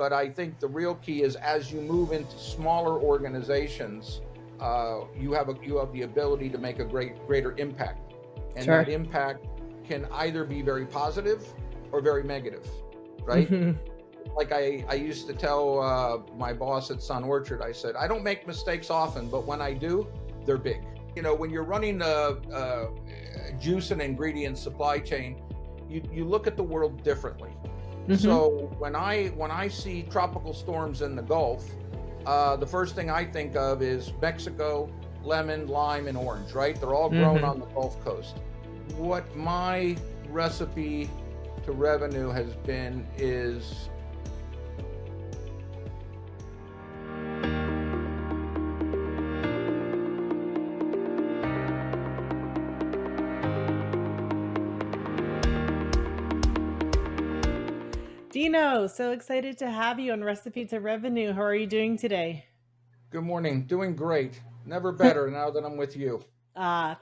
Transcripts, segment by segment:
But I think the real key is as you move into smaller organizations, you have the ability to make a greater impact, and that Sure. impact can either be very positive or very negative, right? Hmm. Like I used to tell my boss at Sun Orchard, I said, I don't make mistakes often, but when I do, they're big. When you're running a juice and ingredient supply chain, you look at the world differently. Hmm. So when I see tropical storms in the Gulf, the first thing I think of is Mexico, lemon, lime, and orange. Right? They're all grown Hmm. on the Gulf Coast. What my recipe to revenue has been is Dino, so excited to have you on Recipe to Revenue. How are you doing today? good morning, doing great, never better now that I'm with you.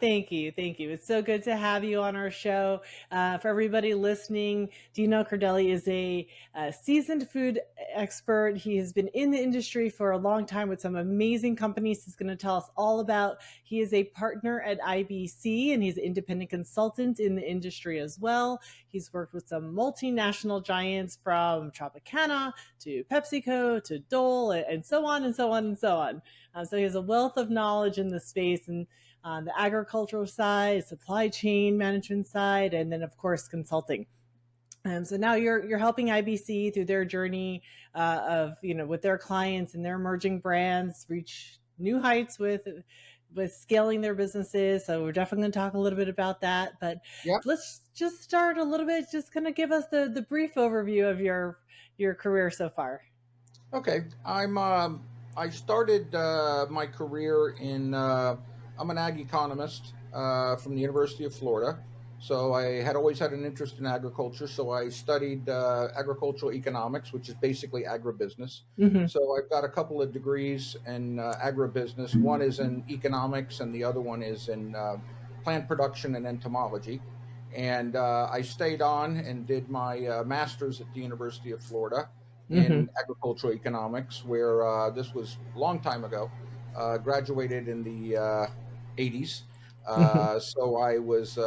Thank you. Thank you. It's so good to have you on our show. For everybody listening, Dino Cardelli is a seasoned food expert. He has been in the industry for a long time with some amazing companies he's going to tell us all about. He is a partner at IBC and he's an independent consultant in the industry as well. He's worked with some multinational giants from Tropicana to PepsiCo to Dole and so on and so on and so on. So he has a wealth of knowledge in the space and on the agricultural side, supply chain management side, and then of course consulting. So now you're helping IBC through their journey of with their clients and their emerging brands reach new heights with scaling their businesses. So we're definitely going to talk a little bit about that. But Yeah. let's just start a little bit. Just kind of give us the brief overview of your career so far. Okay. I started my career in. I'm an ag economist from the University of Florida. So I had always had an interest in agriculture. So I studied agricultural economics, which is basically agribusiness. Hmm. So I've got a couple of degrees in agribusiness. One is in economics, and the other one is in plant production and entomology. And I stayed on and did my master's at the University of Florida in Hmm. agricultural economics, where this was a long time ago. Graduated in the 80s. Hmm. So I was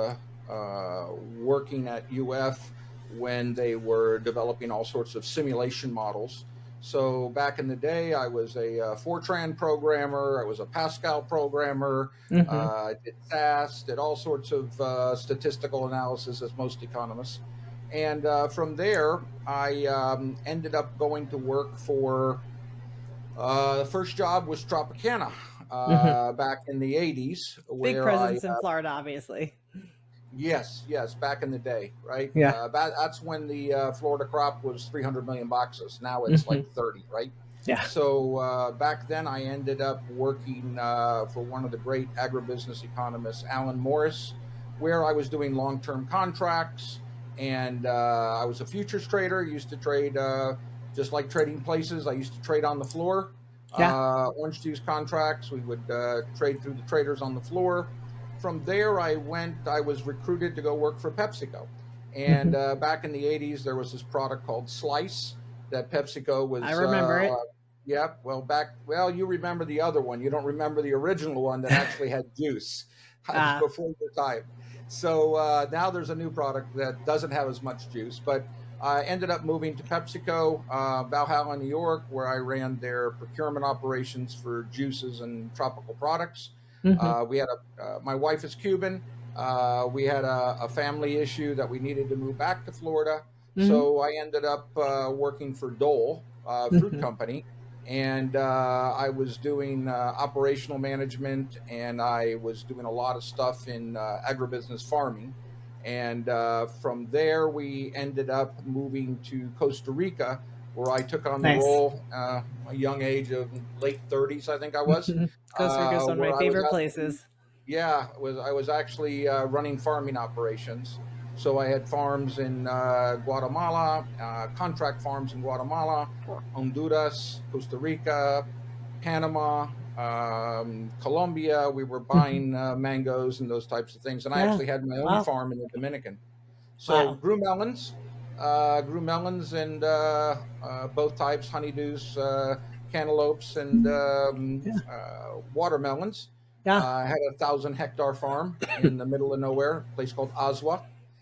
working at UF when they were developing all sorts of simulation models. So back in the day, I was a Fortran programmer, I was a Pascal programmer, Hmm. I did SAS, did all sorts of statistical analysis, as most economists. And from there, I ended up going to work for the first job was Tropicana Hmm. back in the 80s, Big where presence in Florida, obviously. yes, back in the day, right? Yeah. That's when the Florida crop was 300 million boxes. Now it's Hmm. like 30, right? Yeah. So back then, I ended up working for one of the great agribusiness economists, Alan Morris, where I was doing long term contracts. And I was a futures trader, used to trade just like trading places. I used to trade on the floor, Yeah. orange juice contracts. We would trade through the traders on the floor. From there, I was recruited to go work for PepsiCo. And Hmm. back in the 80s, there was this product called Slice that PepsiCo I was remember it. yep. Well, you remember the other one. You don't remember the original one that actually had juice. I was uh, before your time. So now there's a new product that doesn't have as much juice. But I ended up moving to PepsiCo, Valhalla, New York, where I ran their procurement operations for juices and tropical products. hmm. My wife is Cuban. We had a family issue that we needed to move back to Florida. Hmm. So I ended up working for Dole Fruit Hmm. Company, and I was doing operational management, and I was doing a lot of stuff in agribusiness farming. And from there, we ended up moving to Costa Rica, where I took on the Nice. role, a young age of late 30s, I think I was, Costa Rica is one of my where I was favorite actually, places. yeah, I was actually running farming operations. So I had farms in Guatemala, contract farms in Guatemala, Honduras, Costa Rica, Panama, Colombia. We were Hmm. buying mangoes and those types of things. And I Yeah. actually had my own Wow. farm in the Dominican. So Wow. grew melons, Grew melons and both types, honeydews, cantaloupes, and Yeah. watermelons. Yeah. I had a 1,000-hectare farm in the middle of nowhere, a place called Oswa.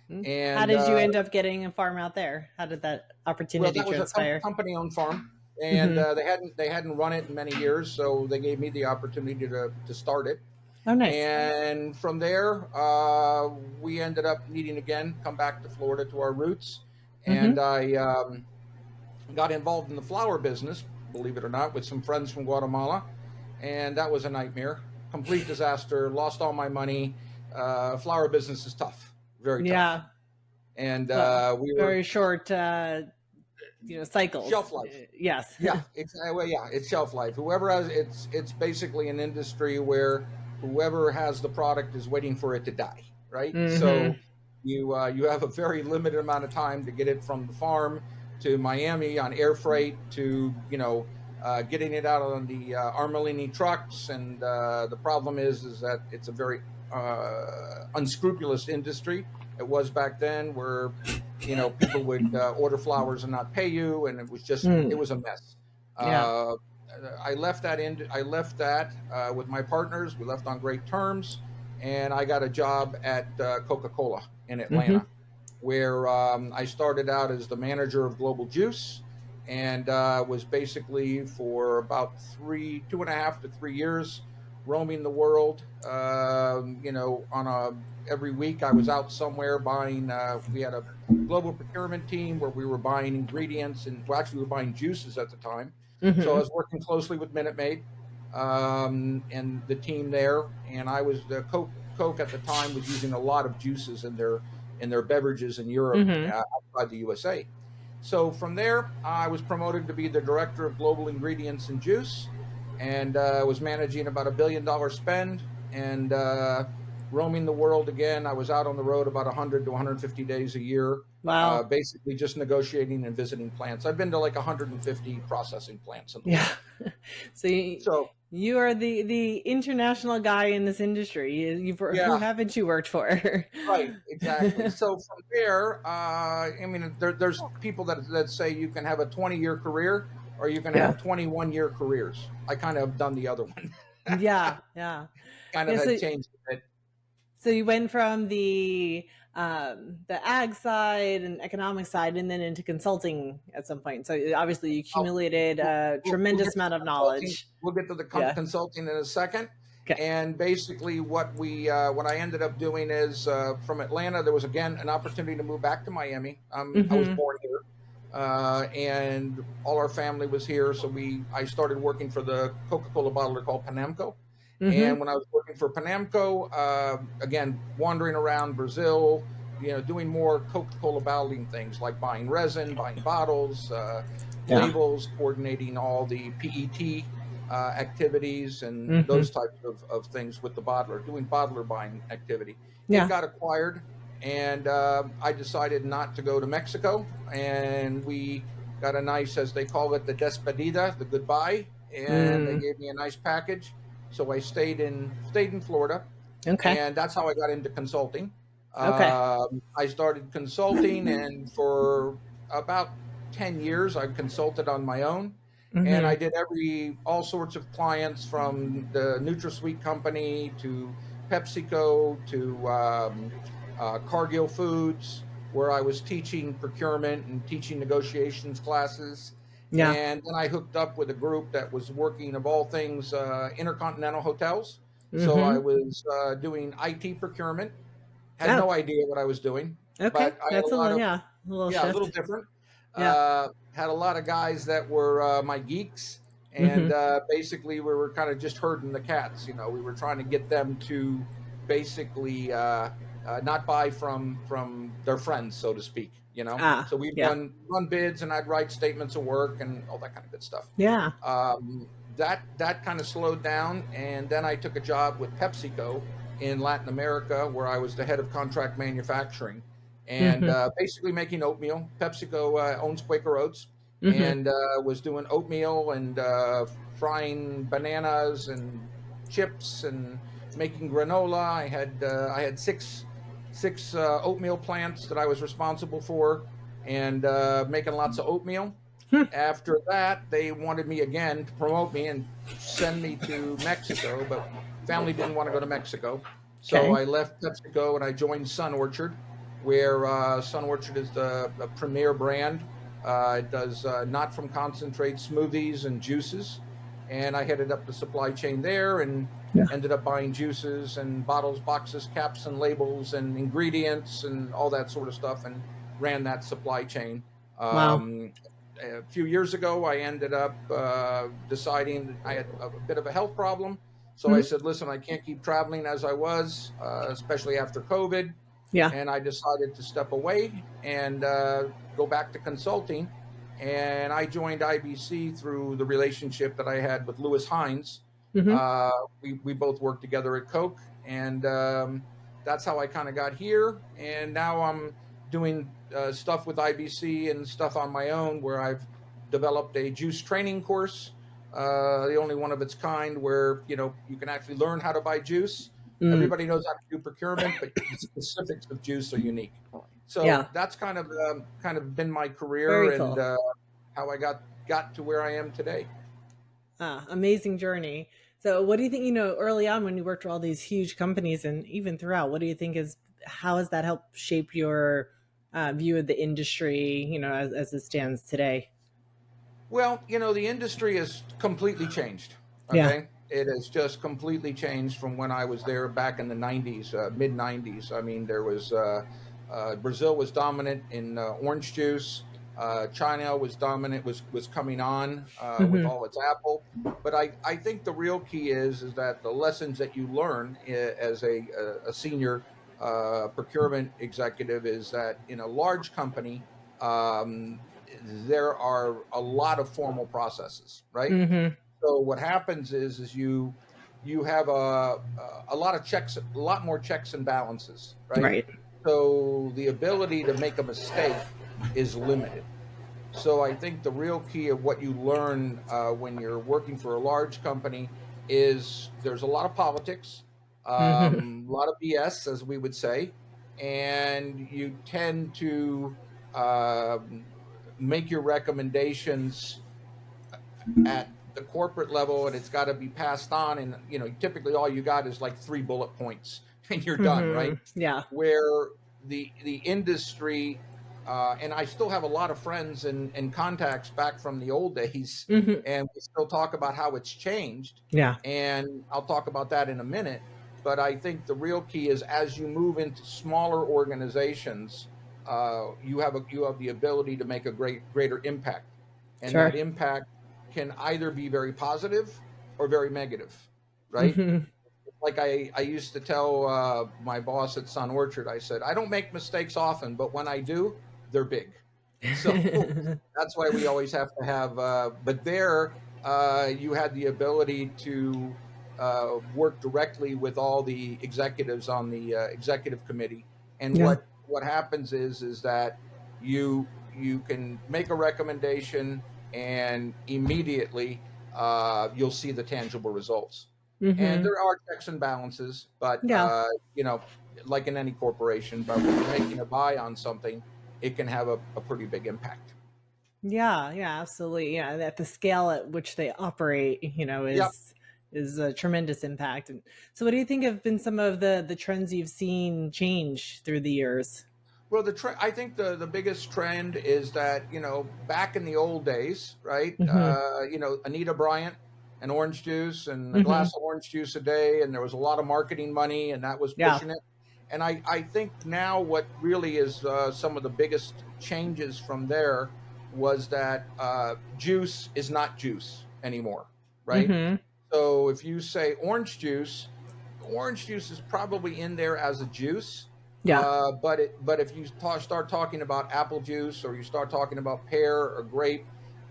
How And did you end up getting a farm out there? How did that well, opportunity that was a transpire? company-owned farm, and Hmm. they hadn't run it in many years, so they gave me the opportunity to start it. Oh, nice. And from there, we ended up needing again come back to Florida to our roots, and Hmm. I got involved in the flower business, believe it or not, with some friends from Guatemala, and that was a nightmare, complete disaster. Lost all my money. Flower business is tough, very tough, Yeah. and Well, we were very short, cycles. shelf life. Yes. Yeah, it's well, yeah, it's shelf life. Whoever has it's basically an industry where whoever has the product is waiting for it to die, right? Hmm. So you have a very limited amount of time to get it from the farm to Miami on air freight to getting it out on the Armalini trucks, and the problem is that it's a very unscrupulous industry. It was back then where people would order flowers and not pay you, and it Mm. was a mess. Yeah. Uh, I left that with my partners. We left on great terms, and I got a job at Coca-Cola in Hmm. Atlanta, where I started out as the manager of global juice, and was basically for about 2.5 to 3 years roaming the world. On a every week I was out somewhere buying. We had a global procurement team where we were buying ingredients, and well, actually we were buying juices at the time. So I Hmm. was working closely with Minute Maid and the team there, and I was the Coke at the time was using a lot of juices in their beverages in Europe, Hmm. outside the USA. So from there, I was promoted to be the director of global ingredients and juice, and was managing about $1 billion spend, and roaming the world again. I was out on the road about 100 to 150 days a year, Wow. basically just negotiating and visiting plants. I've been to like 150 processing plants in the Yeah. world. So So you are the international guy in this industry. Who yeah, haven't you worked for? right, exactly. So from there, I mean, there's people that say you can have a 20-year career or you can Yeah. have 21-year careers. I kind of have done the other one. Yeah. Yeah. Kind of Yeah. had changed a bit. So you went from the ag side and economic side, and then into consulting at some point. So obviously, you I'll, accumulated a we'll tremendous get to amount the of consulting. knowledge. We'll get to the Yeah. consulting in a second. Okay. And basically, what I ended up doing is from Atlanta, there was again an opportunity to move back to Miami. I was Mm-hmm. born here, and all our family was here. So I started working for the Coca-Cola bottler called Panamco. And Mm-hmm. when I was working for Panamco, again wandering around Brazil, doing more Coca-Cola bottling things like buying resin, buying bottles, Yeah. labels, coordinating all the PET activities and Mm-hmm. those types of things with the bottler, doing bottler buying activity. It Yeah. got acquired, and I decided not to go to Mexico, and we got a nice, as they call it, the despedida, the goodbye, and they Mm. gave me a nice package. So I stayed in Florida, Okay. and that's how I got into consulting. Okay. I started consulting, and for about 10 years, I've consulted on my own, and I Mm-hmm. did all sorts of clients from the NutraSweet company to PepsiCo to Cargill Foods, where I was teaching procurement and teaching negotiations classes. Yeah. And then I hooked up with a group that was working, of all things, intercontinental hotels. So I Mm-hmm. was doing IT procurement. Had Oh. no idea what I was doing, Okay. but I had a That's lot of, a little yeah, a little shift. different. Yeah. Had a lot of guys that were my geeks, and Mm-hmm. basically we were kind of just herding the cats. We were trying to get them to basically not buy from their friends, so to speak. Ah. So we'd Yeah. run bids, and I'd write statements of work and all that kind of good stuff. Yeah. That kind of slowed down, and then I took a job with PepsiCo in Latin America, where I was the head of contract manufacturing, and Mm-hmm. basically making oatmeal. PepsiCo owns Quaker Oats, Mm-hmm. and was doing oatmeal and frying bananas and chips and making granola. I had six oatmeal plants that I was responsible for. and making lots of oatmeal. After that, they wanted me again to promote me and send me to Mexico, but family didn't want to go to Mexico. So Okay. I left PepsiCo and I joined Sun Orchard, where Sun Orchard is the premier brand. It does not from concentrate smoothies and juices. And I headed up the supply chain there and Yeah. ended up buying juices and bottles, boxes, caps, and labels and ingredients and all that sort of stuff, and ran that supply chain. Wow. A few years ago, I ended up deciding that I had a bit of a health problem. So I Hmm. said, listen, I can't keep traveling as I was, especially after COVID. Yeah. And I decided to step away and go back to consulting. And I joined IBC through the relationship that I had with Lewis Hines. Hmm. Uh, we both worked together at Coke, and that's how I kind of got here. And now I'm doing stuff with IBC and stuff on my own, where I've developed a juice training course, the only one of its kind, where you can actually learn how to buy juice. Mm. Everybody knows how to do procurement, but the specifics of juice are unique. So Yeah. that's kind of been my Very career and cool. how I got to where I am today. Amazing journey. So, what do you think? Early on when you worked for all these huge companies, and even throughout, what do you think is how has that helped shape your view of the industry? As it stands today. Well, the industry has completely changed. Yeah. Okay. It has just completely changed from when I was there back in the 90s, mid 90s. I mean, there was Brazil was dominant in orange juice. China was dominant, was coming on with Hmm. all its Apple. But I think the real key is that the lessons that you learn as a senior procurement executive is that in a large company, um, there are a lot of formal processes, right? Hmm. So what happens is you have a lot of checks, a lot more checks and balances, right? Right. So the ability to make a mistake is limited. So I think the real key of what you learn when you're working for a large company is there's a lot of politics, Hmm. a lot of BS, as we would say, and you tend to um, make your recommendations at the corporate level, and it's got to be passed on. And typically all you got is like three bullet points, and you're done, Hmm. right? Yeah. Where the industry, and I still have a lot of friends and contacts back from the old days, Hmm. and we still talk about how it's changed. Yeah. And I'll talk about that in a minute. But I think the real key is as you move into smaller organizations, you have the ability to make a greater impact, and Sure. that impact can either be very positive or very negative, right? Hmm. Like I used to tell my boss at Sun Orchard, I said, I don't make mistakes often, but when I do, they're big. So that's why we always have to have, but there you had the ability to work directly with all the executives on the executive committee. And Yeah. what happens is that you can make a recommendation and immediately you'll see the tangible results. And Hmm. there are checks and balances, but Yeah. like in any corporation, but when you're making a buy on something, it can have a pretty big impact. Yeah, yeah, absolutely. Yeah, at the scale at which they operate, Yep. is a tremendous impact. And so, what do you think have been some of the trends you've seen change through the years? Well, I think the biggest trend is that back in the old days, right? Hmm. Anita Bryant and orange juice and a Hmm. glass of orange juice a day, and there was a lot of marketing money, and that was Yeah. pushing it. And I think now what really is some of the biggest changes from there was that juice is not juice anymore, right? Hmm. So if you say orange juice is probably in there as a juice. Yeah. But if you start talking about apple juice or you start talking about pear or grape,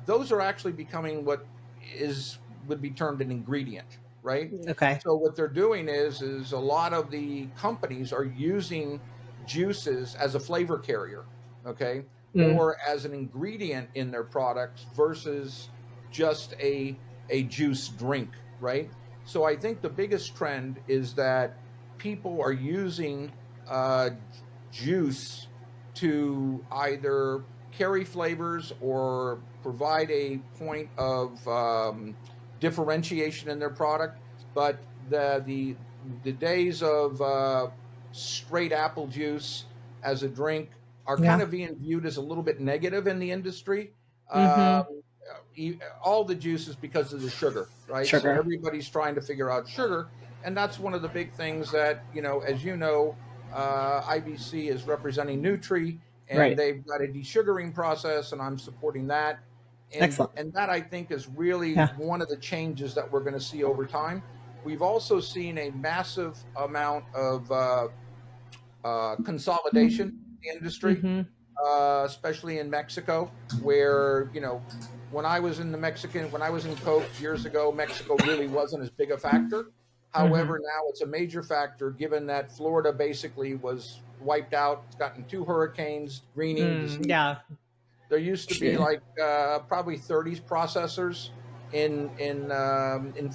those are actually becoming what is would be termed an ingredient, right? Okay. So what they're doing is a lot of the companies are using juices as a flavor carrier, okay, Mm. or as an ingredient in their products versus just a juice drink, right? So I think the biggest trend is that people are using uh, juice to either carry flavors or provide a point of differentiation in their product. But the days of straight apple juice as a drink are kind Yeah. of being viewed as a little bit negative in the industry. Mm-hmm. All the juices because of the sugar, right? So Sugar. everybody's trying to figure out sugar, and that's one of the big things that as you know, IBC is representing Nutri, and Right. they've got a desugaring process, and I'm supporting that, and Excellent. and that I think is really Yeah. one of the changes that we're going to see over time. We've also seen a massive amount of consolidation in the industry, Mm-hmm. especially in Mexico, where when I was in Coke years ago, Mexico really wasn't as big a factor. Mm-hmm. However, now it's a major factor given that Florida basically was wiped out. It's gotten 2 hurricanes, greening disease. Yeah. There used to be Sure. like probably 30 processors in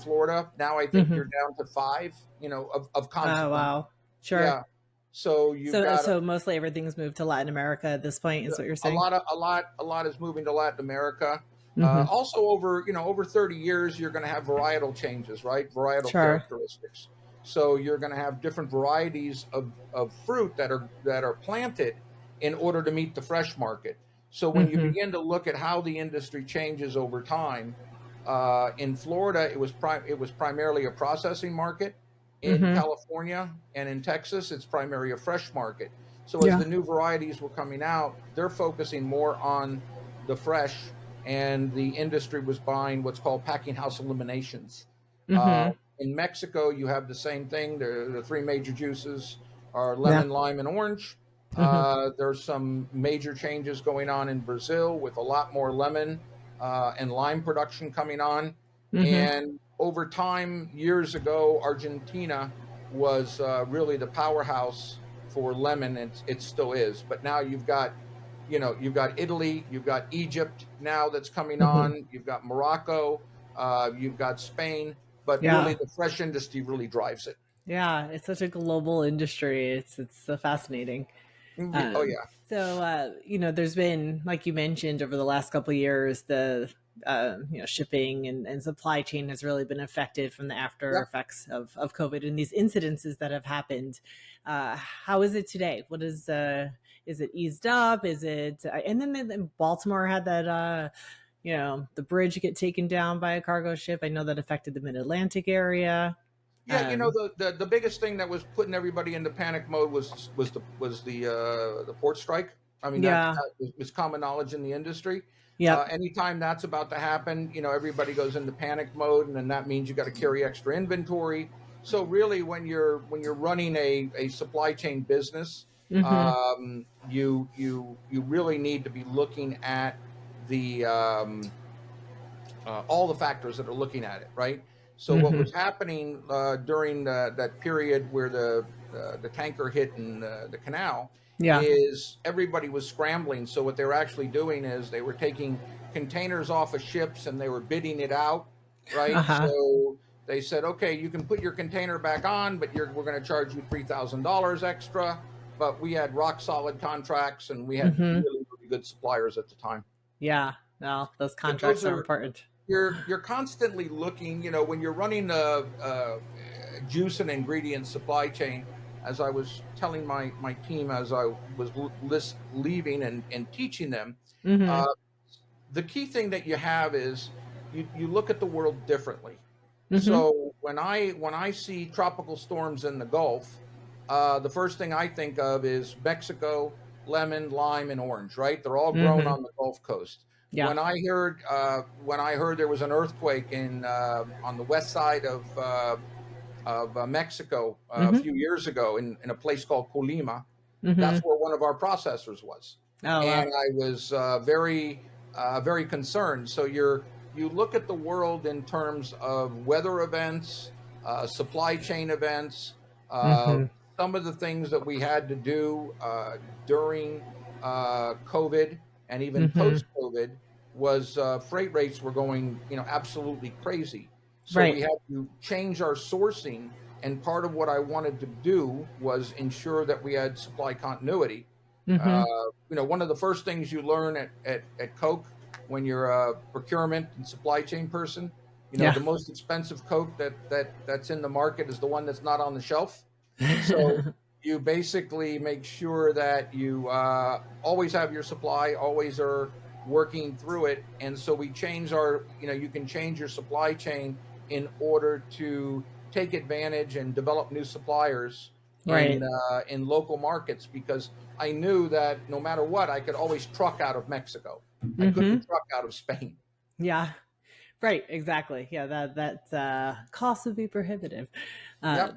Florida. Now I think Mm-hmm. you're down to 5, of Oh, consequence. wow. Sure. Yeah. So you've got So mostly everything's moved to Latin America at this point, is what you're saying? a lot is moving to Latin America. Mm-hmm. Also, over 30 years, you're going to have varietal changes, right? Varietal Sure. characteristics. So you're going to have different varieties of fruit that are planted in order to meet the fresh market. So when you Mm-hmm. begin to look at how the industry changes over time, in Florida, it was primarily a processing market. In Mm-hmm. California and in Texas, it's primarily a fresh market. So as Yeah. the new varieties were coming out, they're focusing more on the fresh, and the industry was buying what's called packing house eliminations. Uh, Mm-hmm. in Mexico, you have the same thing. The three major juices are Yeah. lemon, lime, and orange. Mm-hmm. There's some major changes going on in Brazil with a lot more lemon and lime production coming on. Mm-hmm. And over time, years ago, Argentina was really the powerhouse for lemon. It still is, but now you've got Italy, you've got Egypt now that's coming Mm-hmm. on, you've got Morocco, you've got Spain, but really Yeah. the fresh industry really drives it. Yeah. It's such a global industry. It's so fascinating. Oh yeah, There's been, like you mentioned, over the last couple of years, the shipping and supply chain has really been affected from the after yep. effects of COVID and these incidences that have happened. How is it today? Is it eased up? Is it, and then Baltimore had that, the bridge get taken down by a cargo ship. I know that affected the mid Atlantic area. Yeah, Um, the biggest thing that was putting everybody into panic mode was the port strike. I mean yeah. that was common knowledge in the industry. Yep. Anytime that's about to happen, everybody goes into panic mode, and then that means you got to carry extra inventory. So really, when you're running a supply chain business, Mm-hmm. you really need to be looking at the all the factors that are looking at it, right? So what Mm-hmm. was happening during that period where the tanker hit in the canal Yeah. is everybody was scrambling. So what they were actually doing is they were taking containers off of ships and they were bidding it out, Uh right? huh. So they said, okay, you can put your container back on, but we're going to charge you $3,000 extra. But we had rock solid contracts, and we had Mm-hmm. really, really good suppliers at the time. Yeah. Well, those But contracts those are are important. you're constantly looking, when you're running a juice and ingredient supply chain. As I was telling my team as I was leaving and teaching them, Mm-hmm. uh, the key thing that you have is you look at the world differently. Mm-hmm. So when I see tropical storms in the Gulf, the first thing I think of is Mexico, lemon, lime, and orange. Right? They're all grown Mm-hmm. on the Gulf Coast. Yeah. When I heard there was an earthquake in on the west side of Mexico a Mm-hmm. few years ago in a place called Colima, that's Mm-hmm. where one of our processors was, Oh and wow. I was very concerned. So you look at the world in terms of weather events, supply chain events, uh, Mm-hmm. some of the things that we had to do during COVID and even Mm-hmm. post COVID was freight rates were going absolutely crazy. So we Right. had to change our sourcing, and part of what I wanted to do was ensure that we had supply continuity. Mm-hmm. One of the first things you learn at Coke when you're a procurement and supply chain person, Yeah. the most expensive Coke that's in the market is the one that's not on the shelf. So you basically make sure that you always have your supply, always are working through it. And so we change you can change your supply chain in order to take advantage and develop new suppliers Right. in local markets, because I knew that no matter what, I could always truck out of Mexico. I couldn't Mm-hmm. truck out of Spain. Yeah. Right. Exactly. Yeah. That cost would be prohibitive. Uh, Yep.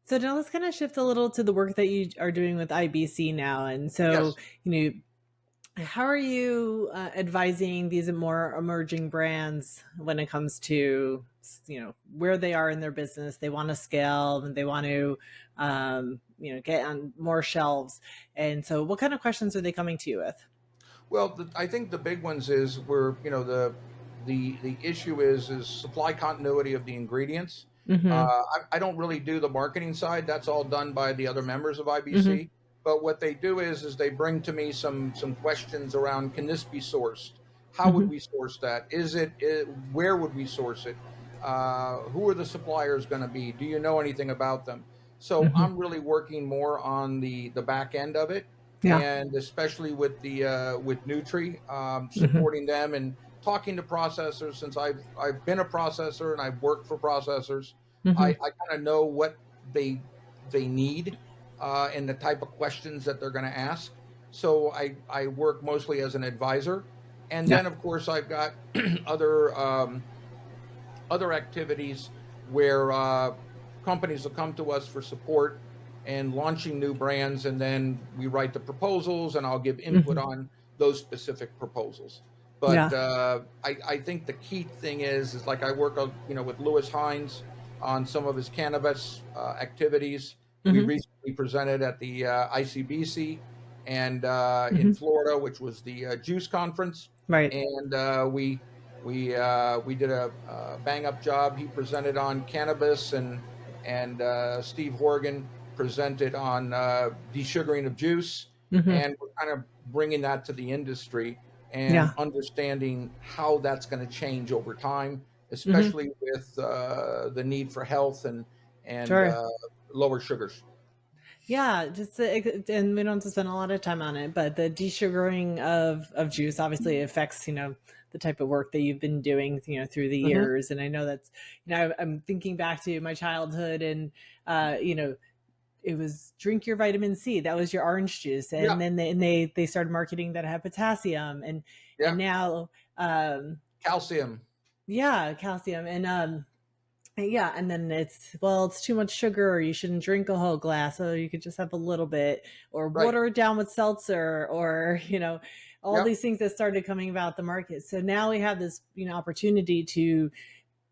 so now let's kind of shift a little to the work that you are doing with IBC now. And so, Yes. you know, how are you advising these more emerging brands when it comes to, you know, where they are in their business? They want to scale and they want to, you know, get on more shelves. And so, what kind of questions are they coming to you with? Well, I think the big ones is where the issue is supply continuity of the ingredients. Mm-hmm. I don't really do the marketing side; that's all done by the other members of Mm-hmm. IBC. But what they do is they bring to me some questions around: can this be sourced? How would Mm-hmm. we source that? Where would we source it? Who are the suppliers going to be? Do you know anything about them? So Mm-hmm. I'm really working more on the back end of it, Yeah. and especially with Nutri, Mm-hmm. supporting them and talking to processors. Since I've been a processor and I've worked for processors, I Mm-hmm. kind of know what they need and the type of questions that they're going to ask. So I work mostly as an advisor, and Yeah. then of course I've got other other activities where companies will come to us for support and launching new brands, and then we write the proposals, and I'll give input Mm-hmm. on those specific proposals. But Yeah. I think the key thing is like I work with Lewis Hines on some of his cannabis activities. We Mm-hmm. recently presented at the ICBC and in Mm-hmm. Florida, which was the Juice Conference, Right. and we did a bang up job. He presented on cannabis, and Steve Horgan presented on desugaring of juice, Mm-hmm. and we're kind of bringing that to the industry and Yeah. understanding how that's going to change over time, Mm-hmm. especially with the need for health and Sure. lower sugars. Yeah, just and we don't have to spend a lot of time on it, but the desugaring of juice obviously affects, you know, the type of work that you've been doing, you know, through the Hmm. years. And I know that's, you know, I'm thinking back to my childhood, and you know, it was drink your vitamin C. That was your orange juice, and Yeah, then they started marketing that it had potassium, and yeah, now calcium. yeah, calcium, and yeah, and then it's, well, it's too much sugar, or you shouldn't drink a whole glass, so you could just have a little bit, or Right. water it down with seltzer, or you know, all Yep. these things that started coming about the market. So now we have this, you know, opportunity to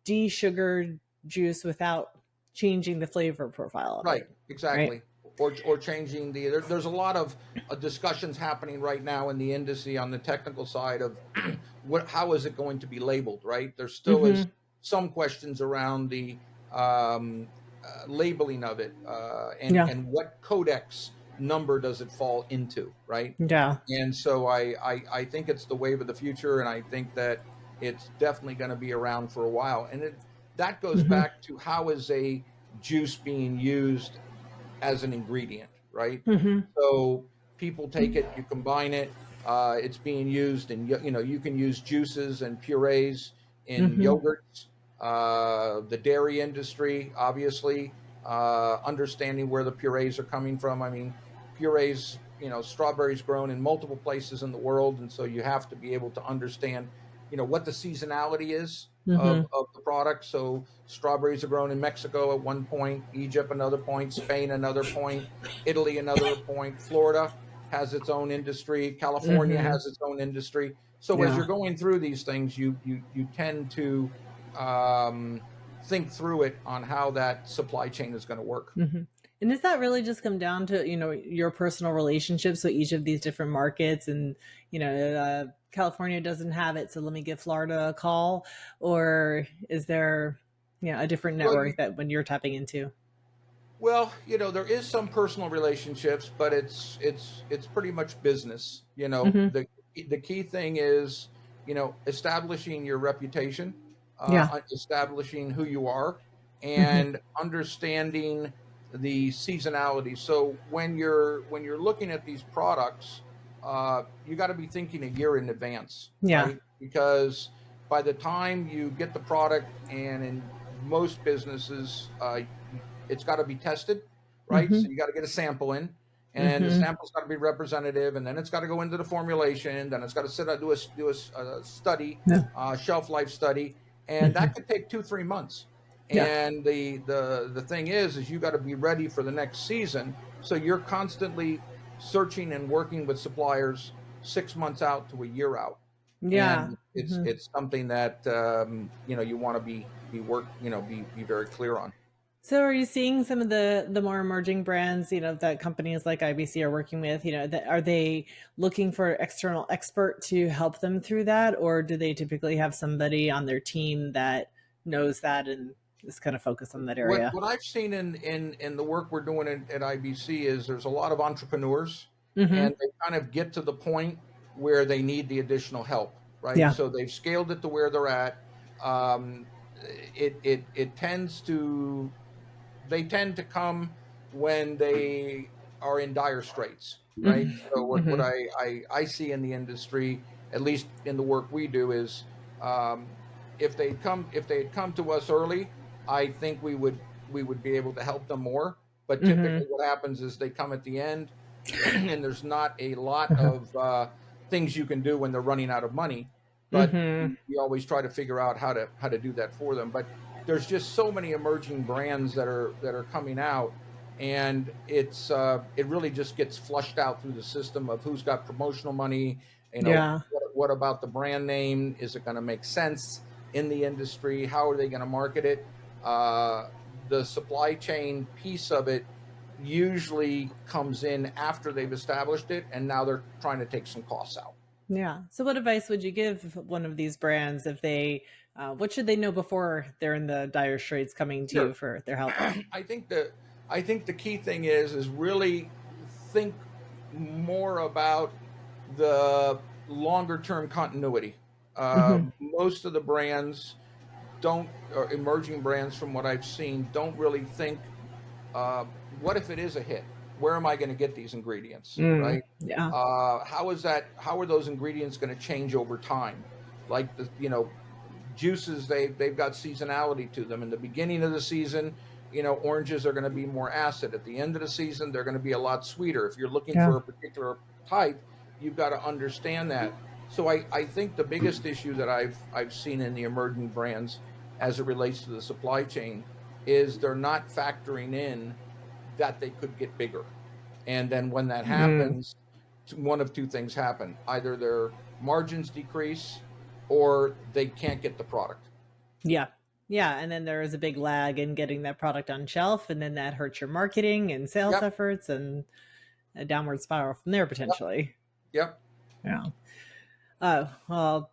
de-sugar juice without changing the flavor profile of Right, it, right? exactly. Or changing there's a lot of discussions happening right now in the industry on the technical side of how is it going to be labeled, right? There still is Mm-hmm. some questions around the um, labeling of it, Yeah. and what codex number does it fall into, right? Yeah. And so I think it's the wave of the future, and I think that it's definitely going to be around for a while. And that goes Mm-hmm. back to how is a juice being used as an ingredient, right? Mm-hmm. So people take it, you combine it. It's being used, and you can use juices and purees in Mm-hmm. yogurts. The dairy industry, obviously, understanding where the purees are coming from. I mean, purees, strawberries grown in multiple places in the world, and so you have to be able to understand, what the seasonality is Mm-hmm. of the product. So strawberries are grown in Mexico at one point, Egypt another point, Spain another point, Italy another point, Florida has its own industry, California Mm-hmm. has its own industry. So as Yeah. you're going through these things, you tend to um, think through it on how that supply chain is going to work. Mm-hmm. And does that really just come down to, you know, your personal relationships with each of these different markets? And, you know, California doesn't have it, so let me give Florida a call. Or is there, you know, a different Well, network that when you're tapping into? Well, there is some personal relationships, but it's pretty much business. Hmm. The key thing is, establishing your reputation, Yeah. establishing who you are, Hmm. and understanding the seasonality. So when you're looking at these products, you got to be thinking a year in advance, Yeah. right? Because by the time you get the product, and in most businesses, it's got to be tested, right? Hmm. So you got to get a sample in, and the Hmm. sample's got to be representative, and then it's got to go into the formulation. Then it's got to sit do a study, Yeah. shelf life study, and Hmm. that could take 2-3 months. Yeah. And the thing is you got to be ready for the next season. So you're constantly searching and working with suppliers 6 months out to a year out, Yeah. and it's Hmm. it's something that you want to be work be very clear on. So are you seeing some of the more emerging brands, that companies like IBC are working with, that are they looking for external expert to help them through that, or do they typically have somebody on their team that knows that and is kind of focused on that what area? what I've seen in the work we're doing at IBC is there's a lot of entrepreneurs, Hmm. and they kind of get to the point where they need the additional help, right? Yeah. So they've scaled it to where they're at. It tends to they tend to come when they are in dire straits, right? So what Hmm. I see in the industry, at least in the work we do, is um, if they had come to us early, I think we would be able to help them more. But Hmm. typically, what happens is they come at the end, and there's not a lot Uh-huh. of things you can do when they're running out of money. But Hmm. we always try to figure out how to do that for them. But there's just so many emerging brands that are coming out, and it really just gets flushed out through the system of who's got promotional money. Yeah. What about the brand name? Is it going to make sense in the industry? How are they going to market it? The supply chain piece of it usually comes in after they've established it, and now they're trying to take some costs out. Yeah. So, what advice would you give one of these brands if what should they know before they're in the dire straits coming to you Sure. for their help? I think the key thing is really think more about the longer term continuity. Hmm. Most of the brands don't, or emerging brands from what I've seen, don't really think, what if it is a hit? Where am I going to get these ingredients? Mm. Right? Yeah. How is that? How are those ingredients going to change over time? Like juices, they've got seasonality to them. In the beginning of the season, oranges are going to be more acid. At the end of the season, they're going to be a lot sweeter. If you're looking Yeah. for a particular type, you've got to understand that. So I think the biggest issue that I've seen in the emerging brands as it relates to the supply chain is they're not factoring in that they could get bigger. And then when that Mm. happens, one of two things happen: either their margins decrease, or they can't get the product. Yeah. Yeah. And then there is a big lag in getting that product on shelf, and then that hurts your marketing and sales Yep, efforts and a downward spiral from there yep, potentially. yep. Yeah. Oh, well,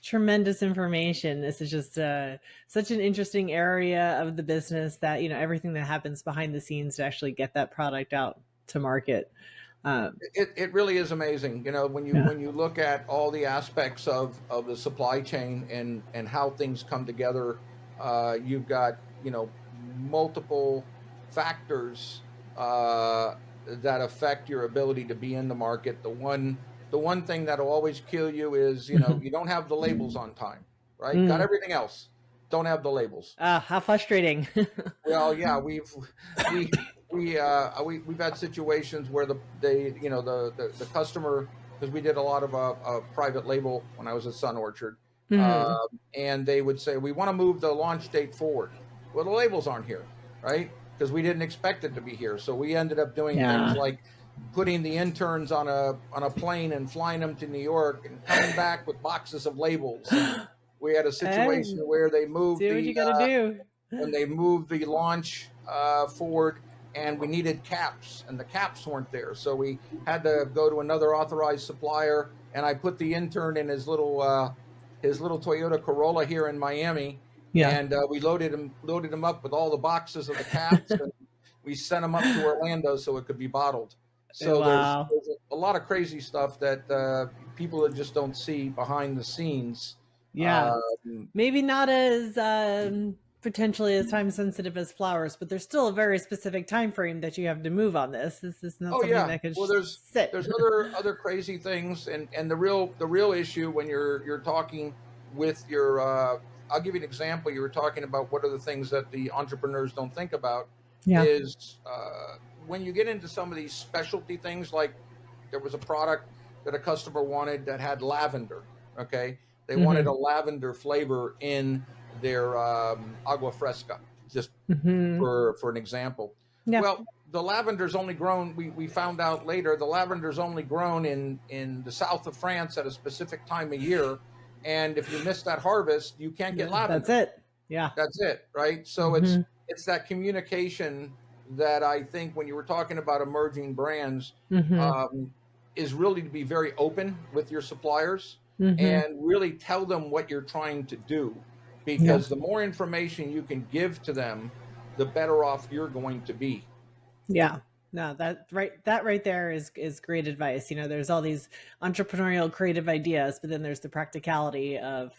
tremendous information. This is just such an interesting area of the business that, everything that happens behind the scenes to actually get that product out to market. Um, It really is amazing. When you yeah. when you look at all the aspects of the supply chain, and how things come together, you've got multiple factors that affect your ability to be in the market. The one thing that'll always kill you is Mhm. you don't have the labels on time, right? Got Mm. everything else, don't have the labels. Ah, how frustrating. Well, yeah, we we've had situations where the customer, because we did a lot of private label when I was at Sun Orchard, Hmm. and they would say we want to move the launch date forward. Well, the labels aren't here, right? Because we didn't expect it to be here, so we ended up doing things Yeah. like putting the interns on a plane and flying them to New York and coming back with boxes of labels. And we had a Hey, situation where they moved do what the you got to do. when they moved the launch forward, and we needed caps, and the caps weren't there, so we had to go to another authorized supplier, and I put the intern in his little Toyota Corolla here in Miami, Yeah. and we loaded him up with all the boxes of the caps, and we sent them up to Orlando so it could be bottled. So Wow. there's a lot of crazy stuff that people that just don't see behind the scenes. Yeah. Um, Maybe not as potentially as time sensitive as flowers, but there's still a very specific time frame that you have to move on this. This is not oh something yeah, that could well sit. there's other crazy things, and the real issue when you're talking with your I'll give you an example. You were talking about what are the things that the entrepreneurs don't think about Yeah. is when you get into some of these specialty things, like there was a product that a customer wanted that had lavender. Okay, they wanted a Hmm. lavender flavor in their agua fresca, just Hmm. for an example. Yeah. Well, the lavender's only grown. We found out later the lavender's only grown in the south of France at a specific time of year, and if you miss that harvest, you can't get That's lavender. it. Yeah. That's it, right? So Hmm. it's that communication that I think when you were talking about emerging brands Hmm. um, is really to be very open with your suppliers Hmm. and really tell them what you're trying to do, Yeah. because the more information you can give to them, the better off you're going to be. Yeah. No, that right there is great advice. There's all these entrepreneurial creative ideas, but then there's the practicality of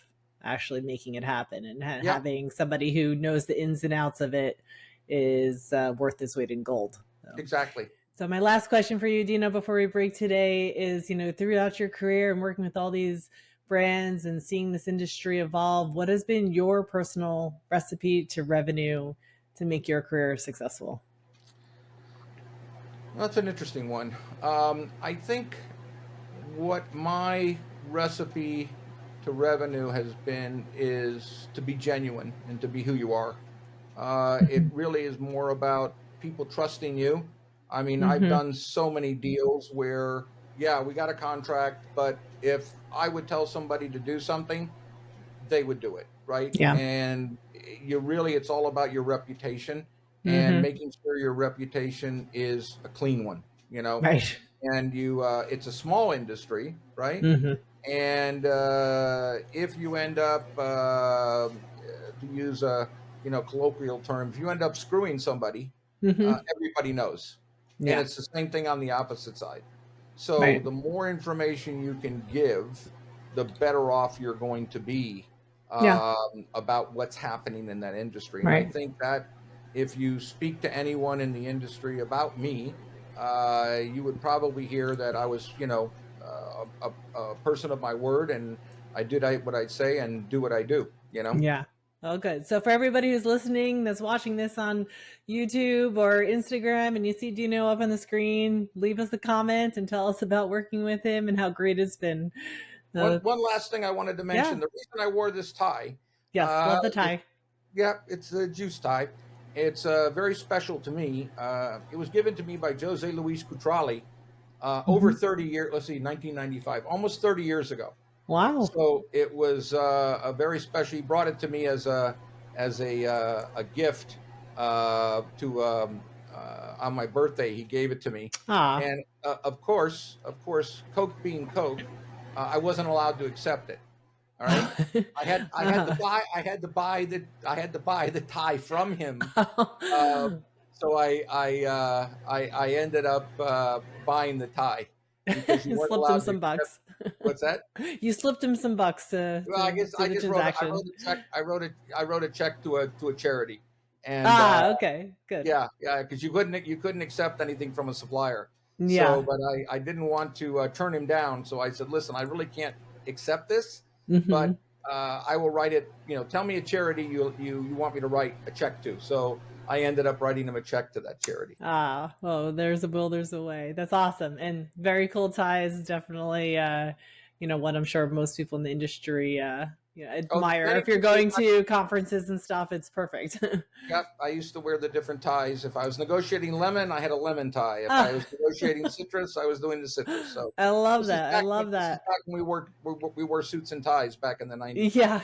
actually making it happen, and Yeah, having somebody who knows the ins and outs of it is worth its weight in gold. exactly. So my last question for you, Dino, before we break today is, throughout your career and working with all these brands and seeing this industry evolve, what has been your personal recipe to revenue to make your career successful? That's an interesting one. I think what my recipe to revenue has been is to be genuine and to be who you are. It really is more about people trusting you. I mean, I've Hmm. done so many deals where, yeah, we got a contract, but if I would tell somebody to do something, they would do it, right? Yeah. And it's all about your reputation and Hmm. making sure your reputation is a clean one, you know. Right. And it's a small industry, right? Hmm. And if you end up, to use a colloquial term, if you end up screwing somebody, Hmm. everybody knows. And Yeah. it's the same thing on the opposite side. So Right. the more information you can give, the better off you're going to be Yeah. about what's happening in that industry. And I Right. think that if you speak to anyone in the industry about me, you would probably hear that I was, a person of my word, and what I'd say and do what I do. Yeah. Oh, good. So for everybody who's listening, that's watching this on YouTube or Instagram, and you see Dino up on the screen, leave us a comment and tell us about working with him and how great it's been. Uh, One last thing I wanted to yeah. mention: the reason I wore this tie, Yes. uh, Love the it, tie. yeah, it's a juice tie. It's very special to me. It was given to me by Jose Luis Cutrale over Hmm. 30 years. Let's see, 1995, almost 30 years ago. Wow. So it was a very special. He brought it to me as a gift to on my birthday. He gave it to me, Ah. and of course, Coke being Coke, I wasn't allowed to accept it. All right, Uh-huh. I had to buy the tie from him. Uh, so I ended up buying the tie because you weren't Slipped him allowed to some accept. bucks. What's that? You slipped him some bucks to Well, to do I the just wrote transaction. a check. I wrote a check to a charity, and Okay. Good. yeah, because you couldn't accept anything from a supplier. So, Yeah. but I didn't want to turn him down. So I said, listen, I really can't accept this, Hmm. but I will write it. Tell me a charity you want me to write a check to. So I ended up writing him a check to that charity. Oh, there's a will, there's a way. That's awesome. And very cool ties. Definitely, what I'm sure most people in the industry, Oh, admire. many If you're people. going to conferences and stuff, it's perfect. Yep, I used to wear the different ties. If I was negotiating lemon, I had a lemon tie. If I Ah, was negotiating citrus, I was doing the citrus. So I love this is that. I back when love this is that. back when we wore suits and ties back in the 90s. Yeah.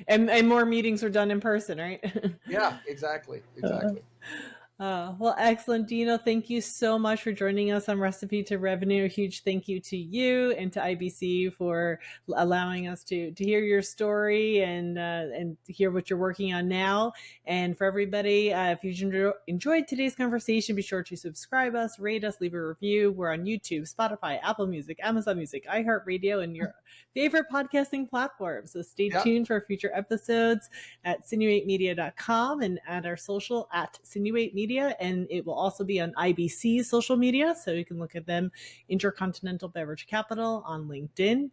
And more meetings were done in person, right? Yeah, exactly, Uh, exactly. Well, excellent, Dino. Thank you so much for joining us on Recipe to Revenue. A huge thank you to you and to IBC for allowing us to hear your story and to hear what you're working on now. And for everybody, if you enjoyed today's conversation, be sure to subscribe us, rate us, leave a review. We're on YouTube, Spotify, Apple Music, Amazon Music, iHeartRadio, and your favorite podcasting platform. So stay Yep. tuned for future episodes at sinuatemedia.com and at our social at Sinuate Media. And it will also be on IBC's social media. So you can look at them, Intercontinental Beverage Capital, on LinkedIn.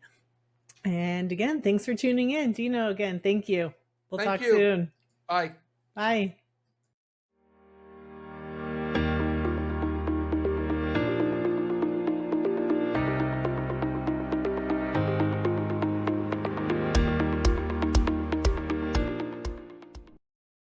And again, thanks for tuning in. Dino, again, thank you. We'll Thank talk you. soon. Bye. Bye.